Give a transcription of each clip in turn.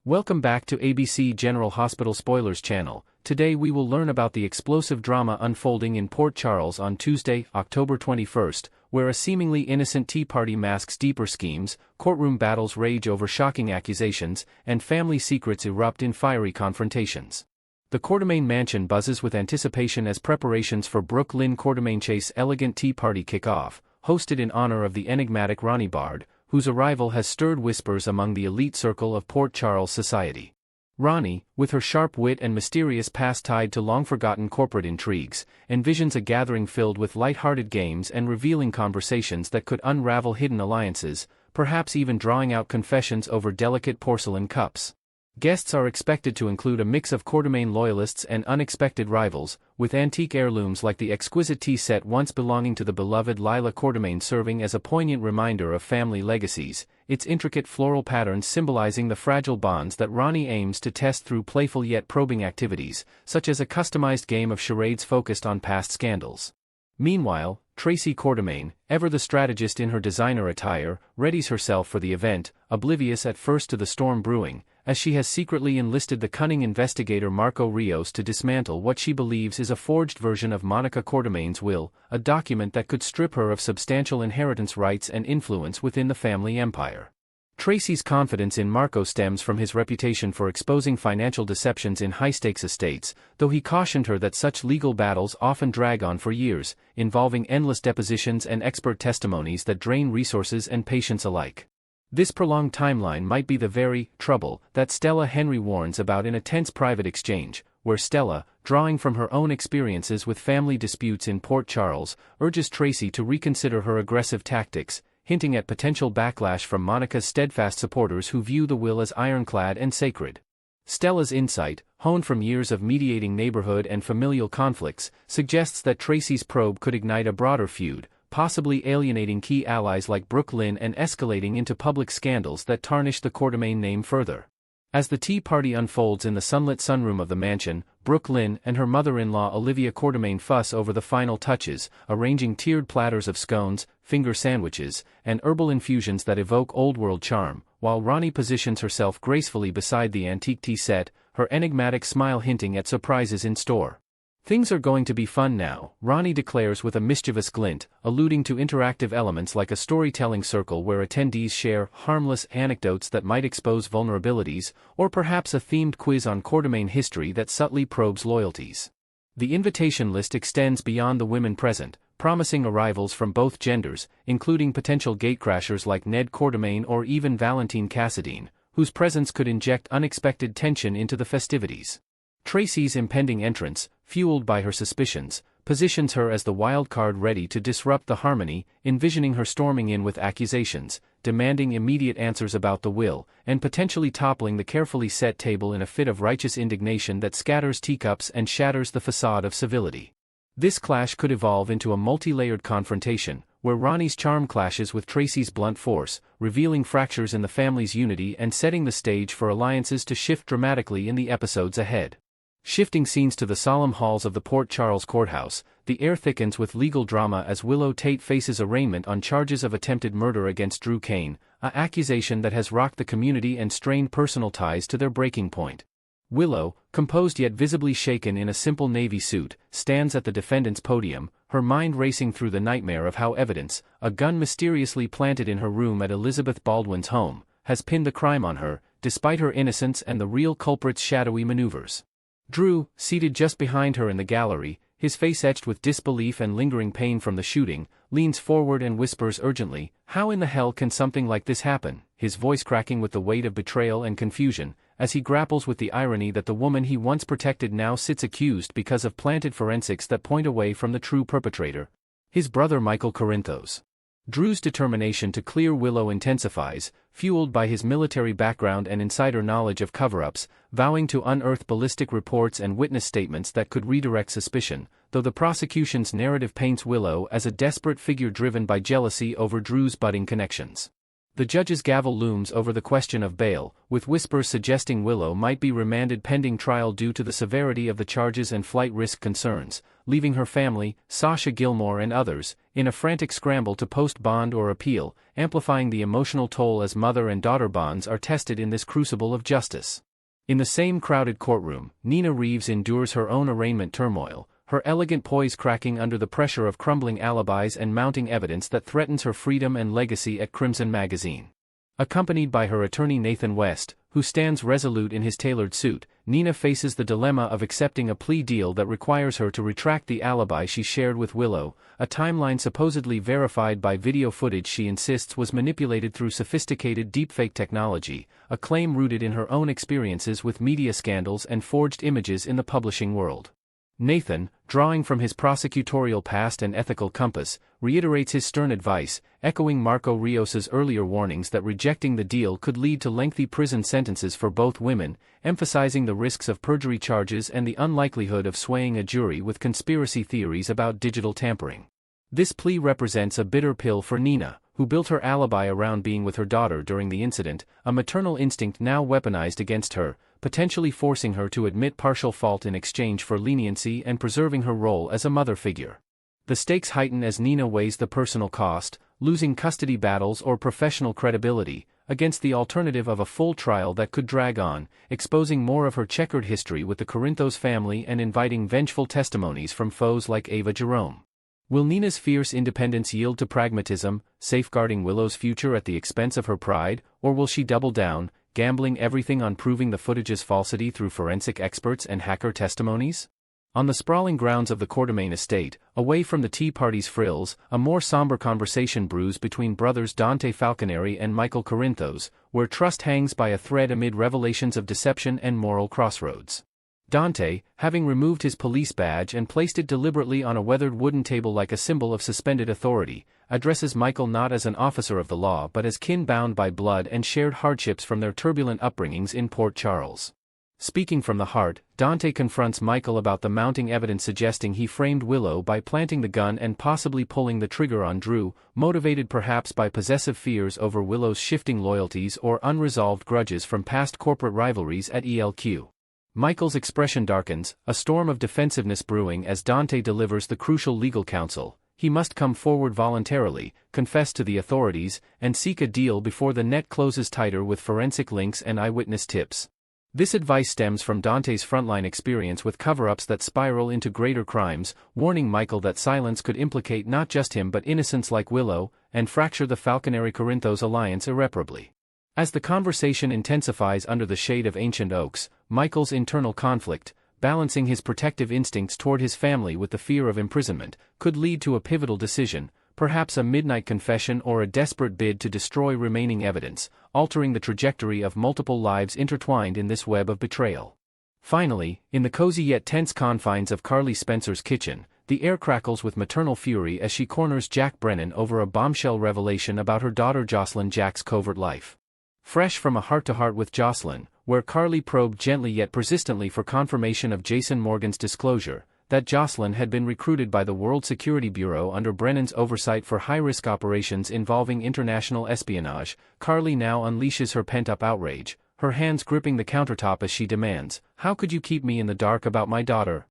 Welcome back to ABC General Hospital Spoilers channel. Today we will learn about the explosive drama unfolding in Port Charles on Tuesday, October 21st, where a seemingly innocent Tea Party masks deeper schemes, courtroom battles rage over shocking accusations, and family secrets erupt in fiery confrontations. The Quartermaine mansion buzzes with anticipation as preparations for Brooke Lynn Quartermaine-Chase' elegant Tea Party kick off, hosted in honor of the enigmatic Ronnie Bard, whose arrival has stirred whispers among the elite circle of Port Charles society. Ronnie, with her sharp wit and mysterious past tied to long-forgotten corporate intrigues, envisions a gathering filled with light-hearted games and revealing conversations that could unravel hidden alliances, perhaps even drawing out confessions over delicate porcelain cups. Guests are expected to include a mix of Quartermaine loyalists and unexpected rivals, with antique heirlooms like the exquisite tea set once belonging to the beloved Lila Quartermaine serving as a poignant reminder of family legacies, its intricate floral patterns symbolizing the fragile bonds that Ronnie aims to test through playful yet probing activities, such as a customized game of charades focused on past scandals. Meanwhile, Tracy Quartermaine, ever the strategist in her designer attire, readies herself for the event, oblivious at first to the storm brewing, as she has secretly enlisted the cunning investigator Marco Rios to dismantle what she believes is a forged version of Monica Quartermaine's will, a document that could strip her of substantial inheritance rights and influence within the family empire. Tracy's confidence in Marco stems from his reputation for exposing financial deceptions in high-stakes estates, though he cautioned her that such legal battles often drag on for years, involving endless depositions and expert testimonies that drain resources and patience alike. This prolonged timeline might be the very trouble that Stella Henry warns about in A Tense Private Exchange, where Stella, drawing from her own experiences with family disputes in Port Charles, urges Tracy to reconsider her aggressive tactics, hinting at potential backlash from Monica's steadfast supporters who view the will as ironclad and sacred. Stella's insight, honed from years of mediating neighborhood and familial conflicts, suggests that Tracy's probe could ignite a broader feud, possibly alienating key allies like Brooke Lynn and escalating into public scandals that tarnish the Quartermaine name further. As the tea party unfolds in the sunlit sunroom of the mansion, Brooke Lynn and her mother-in-law Olivia Quartermaine fuss over the final touches, arranging tiered platters of scones, finger sandwiches, and herbal infusions that evoke old-world charm, while Ronnie positions herself gracefully beside the antique tea set, her enigmatic smile hinting at surprises in store. "Things are going to be fun now," Ronnie declares with a mischievous glint, alluding to interactive elements like a storytelling circle where attendees share harmless anecdotes that might expose vulnerabilities, or perhaps a themed quiz on Quartermaine history that subtly probes loyalties. The invitation list extends beyond the women present, promising arrivals from both genders, including potential gatecrashers like Ned Quartermaine or even Valentine Cassadine, whose presence could inject unexpected tension into the festivities. Tracy's impending entrance, fueled by her suspicions, positions her as the wild card ready to disrupt the harmony, envisioning her storming in with accusations, demanding immediate answers about the will, and potentially toppling the carefully set table in a fit of righteous indignation that scatters teacups and shatters the facade of civility. This clash could evolve into a multi-layered confrontation, where Ronnie's charm clashes with Tracy's blunt force, revealing fractures in the family's unity and setting the stage for alliances to shift dramatically in the episodes ahead. Shifting scenes to the solemn halls of the Port Charles courthouse, the air thickens with legal drama as Willow Tate faces arraignment on charges of attempted murder against Drew Cain, an accusation that has rocked the community and strained personal ties to their breaking point. Willow, composed yet visibly shaken in a simple navy suit, stands at the defendant's podium, her mind racing through the nightmare of how evidence, a gun mysteriously planted in her room at Elizabeth Baldwin's home, has pinned the crime on her, despite her innocence and the real culprit's shadowy maneuvers. Drew, seated just behind her in the gallery, his face etched with disbelief and lingering pain from the shooting, leans forward and whispers urgently, "How in the hell can something like this happen?" his voice cracking with the weight of betrayal and confusion, as he grapples with the irony that the woman he once protected now sits accused because of planted forensics that point away from the true perpetrator, his brother Michael Corinthos. Drew's determination to clear Willow intensifies, fueled by his military background and insider knowledge of cover-ups, vowing to unearth ballistic reports and witness statements that could redirect suspicion, though the prosecution's narrative paints Willow as a desperate figure driven by jealousy over Drew's budding connections. The judge's gavel looms over the question of bail, with whispers suggesting Willow might be remanded pending trial due to the severity of the charges and flight risk concerns, leaving her family, Sasha Gilmore and others, in a frantic scramble to post bond or appeal, amplifying the emotional toll as mother and daughter bonds are tested in this crucible of justice. In the same crowded courtroom, Nina Reeves endures her own arraignment turmoil, her elegant poise cracking under the pressure of crumbling alibis and mounting evidence that threatens her freedom and legacy at Crimson magazine. Accompanied by her attorney Nathan West, who stands resolute in his tailored suit, Nina faces the dilemma of accepting a plea deal that requires her to retract the alibi she shared with Willow, a timeline supposedly verified by video footage she insists was manipulated through sophisticated deepfake technology, a claim rooted in her own experiences with media scandals and forged images in the publishing world. Nathan, drawing from his prosecutorial past and ethical compass, reiterates his stern advice, echoing Marco Rios's earlier warnings that rejecting the deal could lead to lengthy prison sentences for both women, emphasizing the risks of perjury charges and the unlikelihood of swaying a jury with conspiracy theories about digital tampering. This plea represents a bitter pill for Nina, who built her alibi around being with her daughter during the incident, a maternal instinct now weaponized against her, potentially forcing her to admit partial fault in exchange for leniency and preserving her role as a mother figure. The stakes heighten as Nina weighs the personal cost, losing custody battles or professional credibility, against the alternative of a full trial that could drag on, exposing more of her checkered history with the Corinthos family and inviting vengeful testimonies from foes like Ava Jerome. Will Nina's fierce independence yield to pragmatism, safeguarding Willow's future at the expense of her pride, or will she double down, gambling everything on proving the footage's falsity through forensic experts and hacker testimonies? On the sprawling grounds of the Quartermaine estate, away from the Tea Party's frills, a more somber conversation brews between brothers Dante Falconeri and Michael Corinthos, where trust hangs by a thread amid revelations of deception and moral crossroads. Dante, having removed his police badge and placed it deliberately on a weathered wooden table like a symbol of suspended authority, addresses Michael not as an officer of the law but as kin bound by blood and shared hardships from their turbulent upbringings in Port Charles. Speaking from the heart, Dante confronts Michael about the mounting evidence suggesting he framed Willow by planting the gun and possibly pulling the trigger on Drew, motivated perhaps by possessive fears over Willow's shifting loyalties or unresolved grudges from past corporate rivalries at ELQ. Michael's expression darkens, a storm of defensiveness brewing as Dante delivers the crucial legal counsel. He must come forward voluntarily, confess to the authorities, and seek a deal before the net closes tighter with forensic links and eyewitness tips. This advice stems from Dante's frontline experience with cover-ups that spiral into greater crimes, warning Michael that silence could implicate not just him but innocents like Willow, and fracture the Falconeri-Corinthos alliance irreparably. As the conversation intensifies under the shade of ancient oaks, Michael's internal conflict, balancing his protective instincts toward his family with the fear of imprisonment, could lead to a pivotal decision, perhaps a midnight confession or a desperate bid to destroy remaining evidence, altering the trajectory of multiple lives intertwined in this web of betrayal. Finally, in the cozy yet tense confines of Carly Spencer's kitchen, the air crackles with maternal fury as she corners Jack Brennan over a bombshell revelation about her daughter Jocelyn Jack's covert life. Fresh from a heart-to-heart with Jocelyn, where Carly probed gently yet persistently for confirmation of Jason Morgan's disclosure, that Jocelyn had been recruited by the World Security Bureau under Brennan's oversight for high-risk operations involving international espionage, Carly now unleashes her pent-up outrage, her hands gripping the countertop as she demands, "How could you keep me in the dark about my daughter?"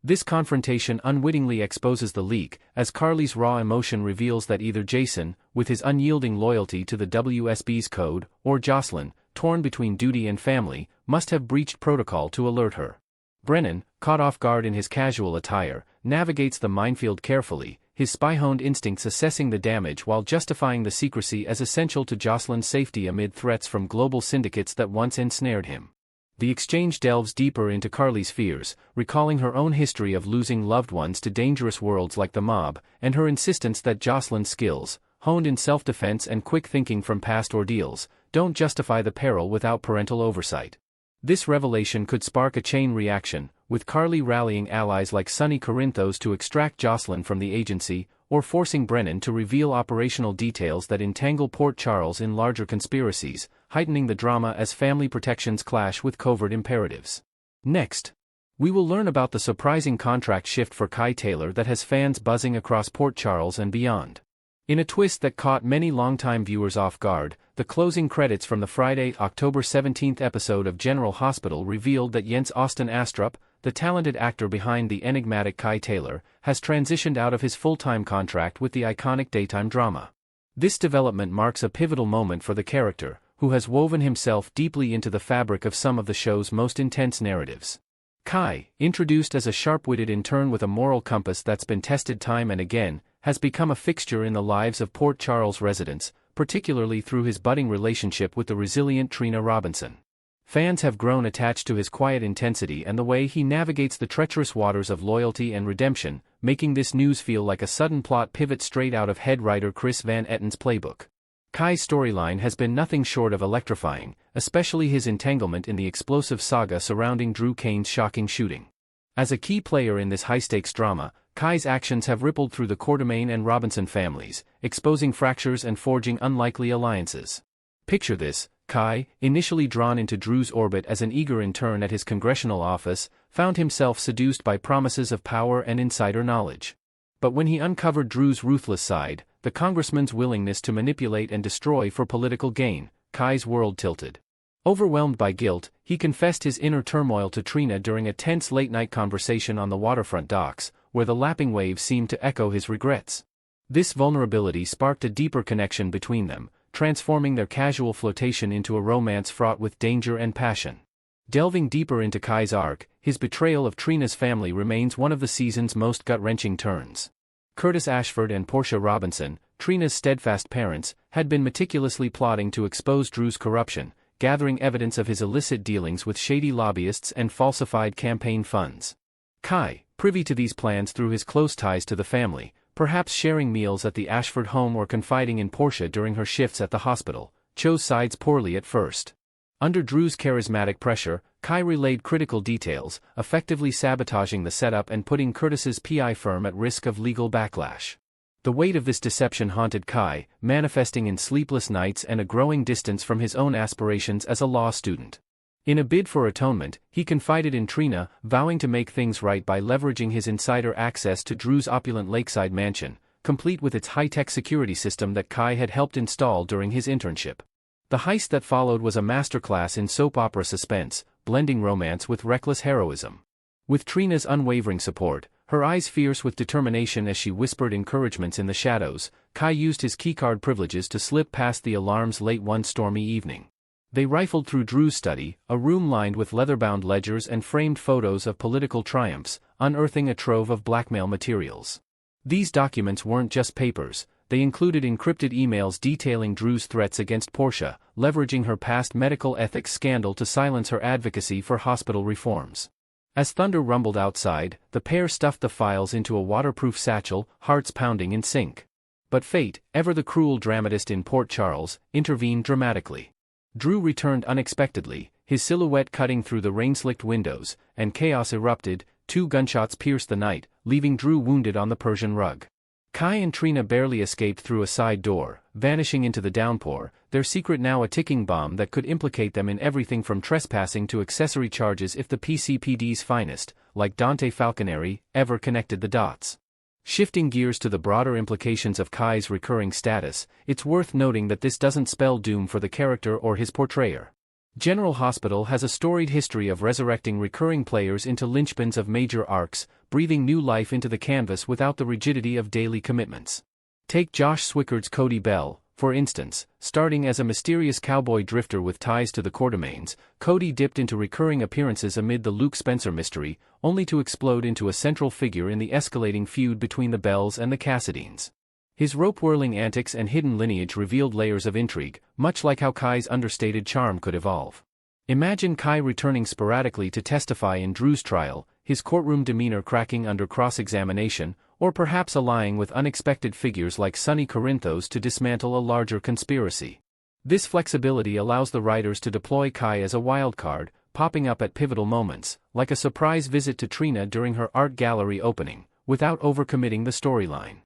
This confrontation unwittingly exposes the leak, as Carly's raw emotion reveals that either Jason, with his unyielding loyalty to the WSB's code, or Jocelyn, torn between duty and family, must have breached protocol to alert her. Brennan, caught off guard in his casual attire, navigates the minefield carefully, his spy-honed instincts assessing the damage while justifying the secrecy as essential to Jocelyn's safety amid threats from global syndicates that once ensnared him. The exchange delves deeper into Carly's fears, recalling her own history of losing loved ones to dangerous worlds like the mob, and her insistence that Jocelyn's skills, honed in self-defense and quick thinking from past ordeals, don't justify the peril without parental oversight. This revelation could spark a chain reaction, with Carly rallying allies like Sonny Corinthos to extract Jocelyn from the agency, or forcing Brennan to reveal operational details that entangle Port Charles in larger conspiracies, heightening the drama as family protections clash with covert imperatives. Next, we will learn about the surprising contract shift for Kai Taylor that has fans buzzing across Port Charles and beyond. In a twist that caught many longtime viewers off guard, the closing credits from the Friday, October 17 episode of General Hospital revealed that Jens Austin Astrup, the talented actor behind the enigmatic Kai Taylor, has transitioned out of his full-time contract with the iconic daytime drama. This development marks a pivotal moment for the character, who has woven himself deeply into the fabric of some of the show's most intense narratives. Kai, introduced as a sharp-witted intern with a moral compass that's been tested time and again, has become a fixture in the lives of Port Charles residents, particularly through his budding relationship with the resilient Trina Robinson. Fans have grown attached to his quiet intensity and the way he navigates the treacherous waters of loyalty and redemption, making this news feel like a sudden plot pivot straight out of head writer Chris Van Etten's playbook. Kai's storyline has been nothing short of electrifying, especially his entanglement in the explosive saga surrounding Drew Kane's shocking shooting. As a key player in this high-stakes drama, Kai's actions have rippled through the Quartermaine and Robinson families, exposing fractures and forging unlikely alliances. Picture this: Kai, initially drawn into Drew's orbit as an eager intern at his congressional office, found himself seduced by promises of power and insider knowledge. But when he uncovered Drew's ruthless side, the congressman's willingness to manipulate and destroy for political gain, Kai's world tilted. Overwhelmed by guilt, he confessed his inner turmoil to Trina during a tense late-night conversation on the waterfront docks, where the lapping waves seemed to echo his regrets. This vulnerability sparked a deeper connection between them, transforming their casual flirtation into a romance fraught with danger and passion. Delving deeper into Kai's arc, his betrayal of Trina's family remains one of the season's most gut-wrenching turns. Curtis Ashford and Portia Robinson, Trina's steadfast parents, had been meticulously plotting to expose Drew's corruption, gathering evidence of his illicit dealings with shady lobbyists and falsified campaign funds. Kai, privy to these plans through his close ties to the family, perhaps sharing meals at the Ashford home or confiding in Portia during her shifts at the hospital, chose sides poorly at first. Under Drew's charismatic pressure, Kai relayed critical details, effectively sabotaging the setup and putting Curtis's PI firm at risk of legal backlash. The weight of this deception haunted Kai, manifesting in sleepless nights and a growing distance from his own aspirations as a law student. In a bid for atonement, he confided in Trina, vowing to make things right by leveraging his insider access to Drew's opulent lakeside mansion, complete with its high-tech security system that Kai had helped install during his internship. The heist that followed was a masterclass in soap opera suspense, blending romance with reckless heroism. With Trina's unwavering support, her eyes fierce with determination as she whispered encouragements in the shadows, Kai used his keycard privileges to slip past the alarms late one stormy evening. They rifled through Drew's study, a room lined with leather-bound ledgers and framed photos of political triumphs, unearthing a trove of blackmail materials. These documents weren't just papers, they included encrypted emails detailing Drew's threats against Portia, leveraging her past medical ethics scandal to silence her advocacy for hospital reforms. As thunder rumbled outside, the pair stuffed the files into a waterproof satchel, hearts pounding in sync. But fate, ever the cruel dramatist in Port Charles, intervened dramatically. Drew returned unexpectedly, his silhouette cutting through the rain-slicked windows, and chaos erupted. 2 gunshots pierced the night, leaving Drew wounded on the Persian rug. Kai and Trina barely escaped through a side door, vanishing into the downpour, their secret now a ticking bomb that could implicate them in everything from trespassing to accessory charges if the PCPD's finest, like Dante Falconeri, ever connected the dots. Shifting gears to the broader implications of Kai's recurring status, it's worth noting that this doesn't spell doom for the character or his portrayer. General Hospital has a storied history of resurrecting recurring players into linchpins of major arcs, breathing new life into the canvas without the rigidity of daily commitments. Take Josh Swickard's Cody Bell, for instance. Starting as a mysterious cowboy drifter with ties to the Quartermaines, Cody dipped into recurring appearances amid the Luke Spencer mystery, only to explode into a central figure in the escalating feud between the Bells and the Cassadines. His rope-whirling antics and hidden lineage revealed layers of intrigue, much like how Kai's understated charm could evolve. Imagine Kai returning sporadically to testify in Drew's trial, his courtroom demeanor cracking under cross-examination, or perhaps allying with unexpected figures like Sonny Corinthos to dismantle a larger conspiracy. This flexibility allows the writers to deploy Kai as a wildcard, popping up at pivotal moments, like a surprise visit to Trina during her art gallery opening, without overcommitting the storyline.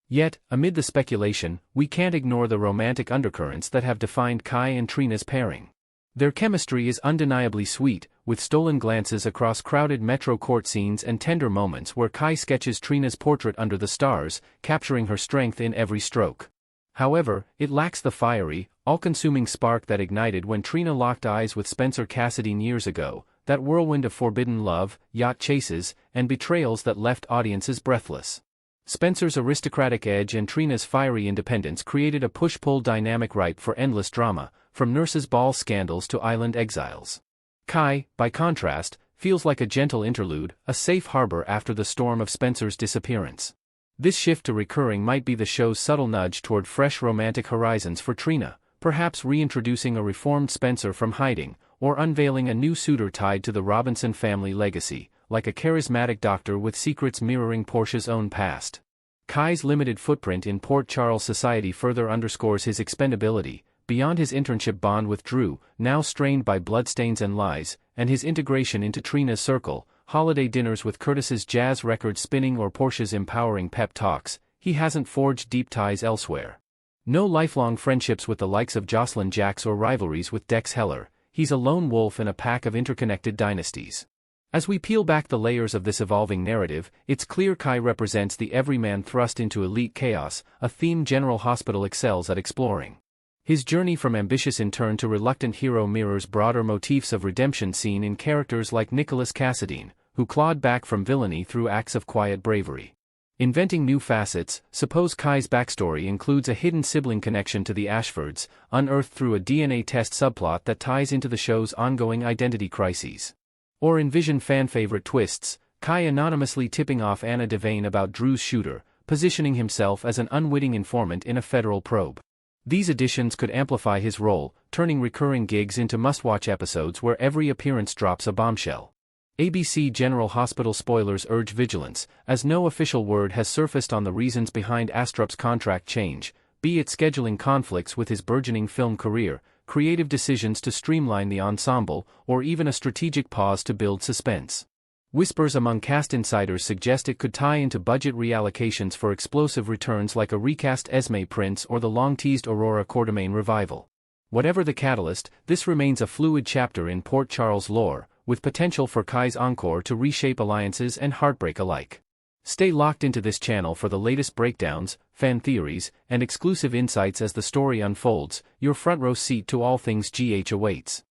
Yet, amid the speculation, we can't ignore the romantic undercurrents that have defined Kai and Trina's pairing. Their chemistry is undeniably sweet, with stolen glances across crowded metro court scenes and tender moments where Kai sketches Trina's portrait under the stars, capturing her strength in every stroke. However, it lacks the fiery, all-consuming spark that ignited when Trina locked eyes with Spencer Cassadine years ago, that whirlwind of forbidden love, yacht chases, and betrayals that left audiences breathless. Spencer's aristocratic edge and Trina's fiery independence created a push-pull dynamic ripe for endless drama, from nurses' ball scandals to island exiles. Kai, by contrast, feels like a gentle interlude, a safe harbor after the storm of Spencer's disappearance. This shift to recurring might be the show's subtle nudge toward fresh romantic horizons for Trina, perhaps reintroducing a reformed Spencer from hiding, or unveiling a new suitor tied to the Robinson family legacy, like a charismatic doctor with secrets mirroring Portia's own past. Kai's limited footprint in Port Charles society further underscores his expendability, beyond his internship bond with Drew, now strained by bloodstains and lies, and his integration into Trina's circle, holiday dinners with Curtis's jazz record spinning or Portia's empowering pep talks, he hasn't forged deep ties elsewhere. No lifelong friendships with the likes of Jocelyn Jacks or rivalries with Dex Heller. He's a lone wolf in a pack of interconnected dynasties. As we peel back the layers of this evolving narrative, it's clear Kai represents the everyman thrust into elite chaos, a theme General Hospital excels at exploring. His journey from ambitious intern to reluctant hero mirrors broader motifs of redemption seen in characters like Nicholas Cassadine, who clawed back from villainy through acts of quiet bravery. Inventing new facets, suppose Kai's backstory includes a hidden sibling connection to the Ashfords, unearthed through a DNA test subplot that ties into the show's ongoing identity crises. Or envision fan-favorite twists, Kai anonymously tipping off Anna Devane about Drew's shooter, positioning himself as an unwitting informant in a federal probe. These additions could amplify his role, turning recurring gigs into must-watch episodes where every appearance drops a bombshell. ABC General Hospital spoilers urge vigilance, as no official word has surfaced on the reasons behind Astrup's contract change, be it scheduling conflicts with his burgeoning film career, creative decisions to streamline the ensemble, or even a strategic pause to build suspense. Whispers among cast insiders suggest it could tie into budget reallocations for explosive returns like a recast Esme Prince or the long-teased Aurora Quatermain revival. Whatever the catalyst, this remains a fluid chapter in Port Charles lore, with potential for Kai's encore to reshape alliances and heartbreak alike. Stay locked into this channel for the latest breakdowns, fan theories, and exclusive insights as the story unfolds. Your front row seat to all things GH awaits.